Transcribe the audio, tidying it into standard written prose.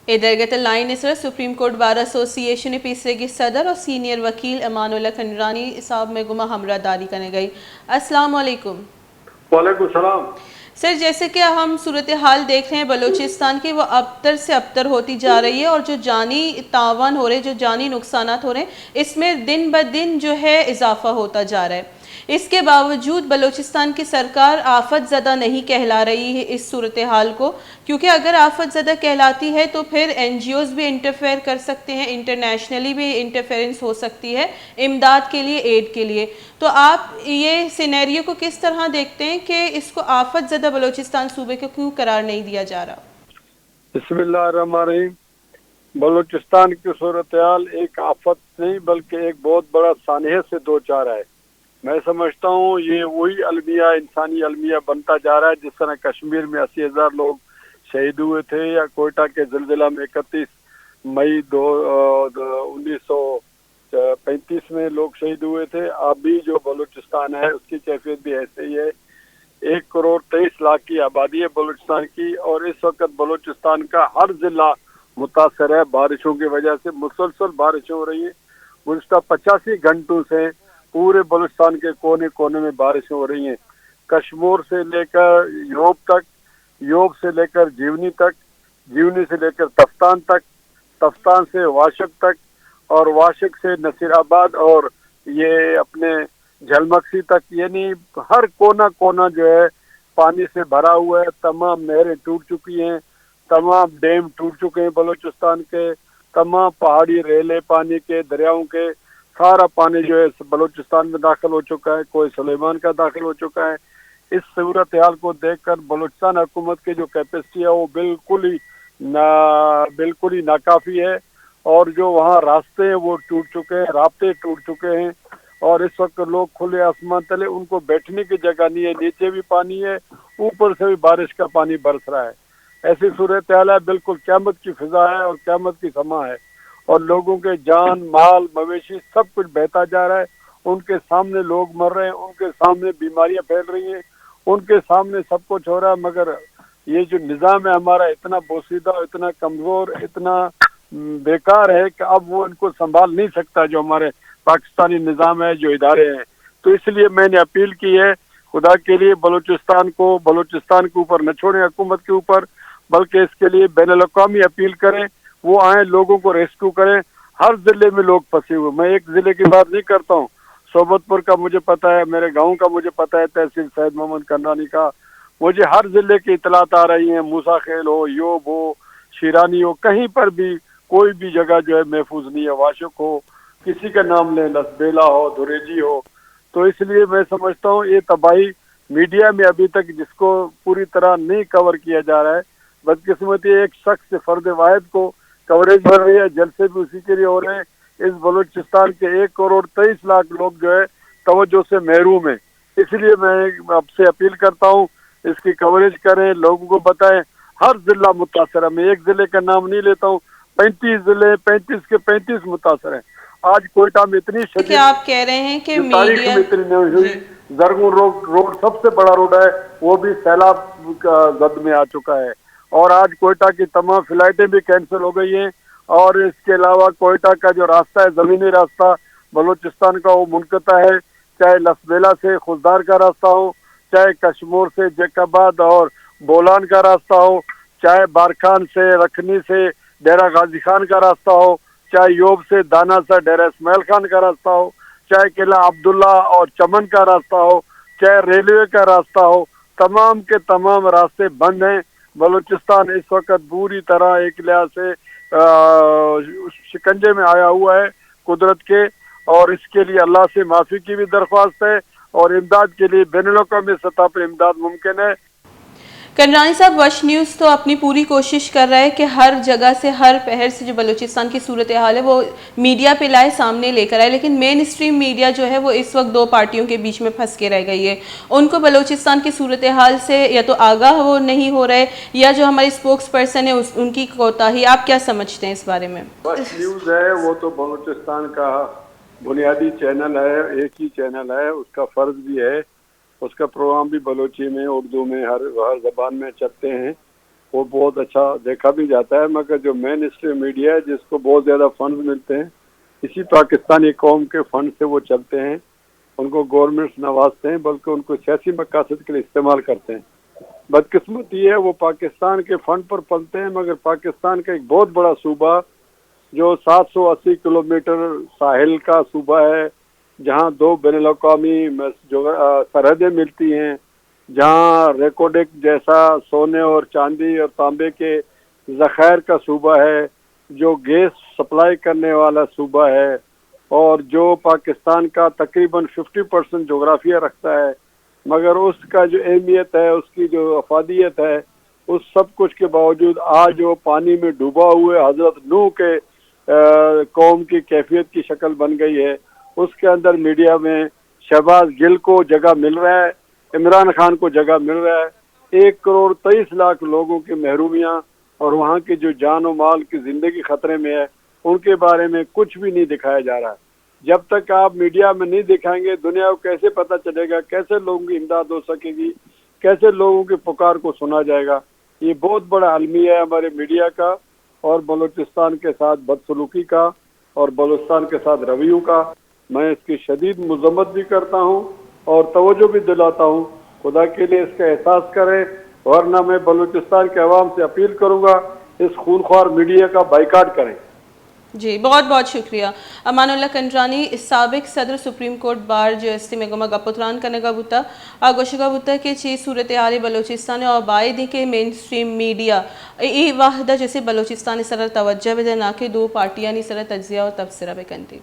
ادرگت line اسر supreme court bar association پیسرے کی صدر اور سینئر وکیل امان اللہ کھنڈرانی صاحب میں گمہ ہمراہ داری کرنے گئی. السلام علیکم. وعلیکم السلام. سر جیسے کہ ہم صورتحال دیکھ رہے ہیں بلوچستان کی، وہ ابتر سے ابتر ہوتی جا رہی ہے اور جو جانی تاوان ہو رہے، جو جانی نقصانات ہو رہے ہیں، اس میں دن بدن جو ہے اضافہ ہوتا جا رہا ہے. اس کے باوجود بلوچستان کی سرکار آفت زدہ نہیں کہلا رہی ہے اس صورتحال کو، کیونکہ اگر آفت زدہ کہلاتی ہے تو پھر این جی اوز بھی انٹرفیئر کر سکتے ہیں، انٹرنیشنلی بھی انٹرفیئرنس ہو سکتی ہے امداد کے لیے، ایڈ کے لیے. تو آپ یہ سینیریو کو کس طرح دیکھتے ہیں کہ اس کو آفت زدہ بلوچستان صوبے کو کیوں قرار نہیں دیا جا رہا؟ بسم اللہ الرحمن الرحیم. بلوچستان کی صورتحال ایک آفت نہیں بلکہ ایک بہت بڑا سانحے سے دو چار ہے. میں سمجھتا ہوں یہ وہی المیہ، انسانی المیہ بنتا جا رہا ہے جس طرح کشمیر میں 80,000 لوگ شہید ہوئے تھے، یا کوئٹہ کے زلزلہ میں 31 مئی 1935 میں لوگ شہید ہوئے تھے. ابھی جو بلوچستان ہے اس کی کیفیت بھی ایسے ہی ہے. 1,23,00,000 کی آبادی ہے بلوچستان کی، اور اس وقت بلوچستان کا ہر ضلع متاثر ہے بارشوں کی وجہ سے. مسلسل بارشیں ہو رہی ہیں. گزشتہ 85 گھنٹوں سے پورے بلوچستان کے کونے کونے میں بارشیں ہو رہی ہیں. کشمور سے لے کر یوب تک، یوب سے لے کر جیونی تک، جیونی سے لے کر تفتان تک، تفتان سے واشق تک، اور واشق سے نصیر آباد اور یہ اپنے جھلمکسی تک. یعنی ہر کونا کونا جو ہے پانی سے بھرا ہوا ہے. تمام نہریں ٹوٹ چکی ہیں، تمام ڈیم ٹوٹ چکے ہیں بلوچستان کے، تمام پہاڑی ریلے پانی کے، دریاؤں کے، سارا پانی جو ہے بلوچستان میں داخل ہو چکا ہے. کوئی سلیمان کا داخل ہو چکا ہے. اس صورتحال کو دیکھ کر بلوچستان حکومت کی جو کیپیسٹی ہے وہ بالکل ہی ناکافی ہے. اور جو وہاں راستے ہیں وہ ٹوٹ چکے ہیں، رابطے ٹوٹ چکے ہیں، اور اس وقت لوگ کھلے آسمان تلے، ان کو بیٹھنے کی جگہ نہیں ہے. نیچے بھی پانی ہے، اوپر سے بھی بارش کا پانی برس رہا ہے. ایسی صورتحال ہے، بالکل قیامت کی فضا ہے اور قیامت کی سما ہے، اور لوگوں کے جان مال مویشی سب کچھ بہتا جا رہا ہے. ان کے سامنے لوگ مر رہے ہیں، ان کے سامنے بیماریاں پھیل رہی ہیں، ان کے سامنے سب کچھ ہو رہا ہے. مگر یہ جو نظام ہے ہمارا اتنا بوسیدہ، اتنا کمزور، اتنا بیکار ہے کہ اب وہ ان کو سنبھال نہیں سکتا جو ہمارے پاکستانی نظام ہے، جو ادارے ہیں. تو اس لیے میں نے اپیل کی ہے خدا کے لیے بلوچستان کے اوپر نہ چھوڑیں، حکومت کے اوپر، بلکہ اس کے لیے بین الاقوامی اپیل کریں. وہ آئیں، لوگوں کو ریسکیو کریں. ہر ضلع میں لوگ پھنسے ہوئے. میں ایک ضلع کی بات نہیں کرتا ہوں، صوبت پور کا مجھے پتا ہے، میرے گاؤں کا مجھے پتا ہے، تحصیل سید محمد کھنڈرانی کا. مجھے ہر ضلع کی اطلاعات آ رہی ہیں. موسیٰ خیل ہو، یوب ہو، شیرانی ہو، کہیں پر بھی کوئی بھی جگہ جو ہے محفوظ نہیں ہے. واشق ہو، کسی کا نام لیں، لسبیلا ہو، دھریجی ہو. تو اس لیے میں سمجھتا ہوں یہ تباہی میڈیا میں ابھی تک جس کو پوری طرح نہیں کور کیا جا رہا ہے. بدقسمتی ایک شخص فرد واحد کو کوریج بڑھ رہی ہے، جلسے بھی اسی کے لیے ہو رہے ہیں. اس بلوچستان کے 1,23,00,000 لوگ جو ہے توجہ سے محروم ہیں. اس لیے میں آپ سے اپیل کرتا ہوں اس کی کوریج کریں، لوگوں کو بتائیں. ہر ضلع متاثر ہے. میں ایک ضلع کا نام نہیں لیتا ہوں، 35 ضلع، 35 کے 35 متاثر ہیں. آج کوئٹہ میں اتنی کہ شدید، آپ کہہ رہے ہیں کہ جو تاریخ میڈیا، میں اتنی نہیں ہوئی. جی، زرغون روڈ سب سے بڑا روڈ ہے، وہ بھی سیلاب کا زد میں آ چکا ہے. اور آج کوئٹہ کی تمام فلائٹیں بھی کینسل ہو گئی ہیں. اور اس کے علاوہ کوئٹہ کا جو راستہ ہے، زمینی راستہ بلوچستان کا، وہ منقطع ہے. چاہے لسبیلا سے خزدار کا راستہ ہو، چاہے کشمور سے جیکاباد اور بولان کا راستہ ہو، چاہے بارکھان سے رکھنی سے ڈیرہ غازی خان کا راستہ ہو، چاہے یوب سے دانا سے ڈیرہ اسماعیل خان کا راستہ ہو، چاہے قلعہ عبداللہ اور چمن کا راستہ ہو، چاہے ریلوے کا راستہ ہو، تمام کے تمام راستے بند ہیں. بلوچستان اس وقت پوری طرح ایک لحاظ سے شکنجے میں آیا ہوا ہے قدرت کے. اور اس کے لیے اللہ سے معافی کی بھی درخواست ہے، اور امداد کے لیے بین الاقوامی سطح پر امداد ممکن ہے. کھنڈرانی صاحب، وش نیوز تو اپنی پوری کوشش کر رہا ہے کہ ہر جگہ سے، ہر پہر سے جو بلوچستان کی صورتحال ہے وہ میڈیا پہ لائے، سامنے لے کر آئے. لیکن مین اسٹریم میڈیا جو ہے وہ اس وقت دو پارٹیوں کے بیچ میں پھنس کے رہ گئی ہے. ان کو بلوچستان کی صورتحال سے یا تو آگاہ وہ نہیں ہو رہے، یا جو ہمارے اسپوکس پرسن ہے ان کی کوتاہی. آپ کیا سمجھتے ہیں اس بارے میں؟ وش نیوز ہے وہ تو بلوچستان کا بنیادی چینل ہے، ایک ہی چینل ہے. اس کا فرض بھی ہے، اس کا پروگرام بھی بلوچی میں، اردو میں، ہر زبان میں چلتے ہیں. وہ بہت اچھا دیکھا بھی جاتا ہے، مگر جو مین اسٹریم میڈیا ہے جس کو بہت زیادہ فنڈز ملتے ہیں، اسی پاکستانی قوم کے فنڈ سے وہ چلتے ہیں، ان کو گورنمنٹس نوازتے ہیں، بلکہ ان کو سیاسی مقاصد کے لیے استعمال کرتے ہیں۔ بدقسمتی ہے وہ پاکستان کے فنڈ پر پلتے ہیں، مگر پاکستان کا ایک بہت بڑا صوبہ جو 780 کلومیٹر ساحل کا صوبہ ہے، جہاں 2 بین الاقوامی سرحدیں ملتی ہیں، جہاں ریکوڈک جیسا سونے اور چاندی اور تانبے کے ذخائر کا صوبہ ہے، جو گیس سپلائی کرنے والا صوبہ ہے، اور جو پاکستان کا تقریباً 50% جغرافیہ رکھتا ہے، مگر اس کا جو اہمیت ہے، اس کی جو افادیت ہے، اس سب کچھ کے باوجود آج وہ پانی میں ڈوبا ہوئے حضرت نوح کے قوم کی کیفیت کی شکل بن گئی ہے۔ اس کے اندر میڈیا میں شہباز گل کو جگہ مل رہا ہے، عمران خان کو جگہ مل رہا ہے، 1,23,00,000 لوگوں کی محرومیاں اور وہاں کی جو جان و مال کی زندگی خطرے میں ہے، ان کے بارے میں کچھ بھی نہیں دکھایا جا رہا ہے۔ جب تک آپ میڈیا میں نہیں دکھائیں گے، دنیا کو کیسے پتہ چلے گا، کیسے لوگوں کی امداد ہو سکے گی، کیسے لوگوں کی پکار کو سنا جائے گا؟ یہ بہت بڑا المیہ ہے ہمارے میڈیا کا، اور بلوچستان کے ساتھ بدسلوکی کا اور بلوچستان کے ساتھ رویوں کا۔ میں اس کی شدید مذمت بھی کرتا ہوں اور توجہ بھی دلاتا ہوں، خدا کے لیے اس کا احساس کریں، ورنہ میں بلوچستان کے عوام سے اپیل کروں گا اس خونخوار میڈیا کا بائیکاٹ کریں۔ جی بہت بہت شکریہ امان اللہ کنڈرانی، سابق صدر سپریم کورٹ بار جیسے میگما گپتران کرنے کا بوتا گوشگا بوتا کہ چی صورتحال بلوچستان اور باعث کے مین سٹریم میڈیا ای واحدہ جیسے بلوچستانی سر توجہ بدے نہ کہ دو پارٹیاں سر تجزیہ اور تبصرہ بکنتی۔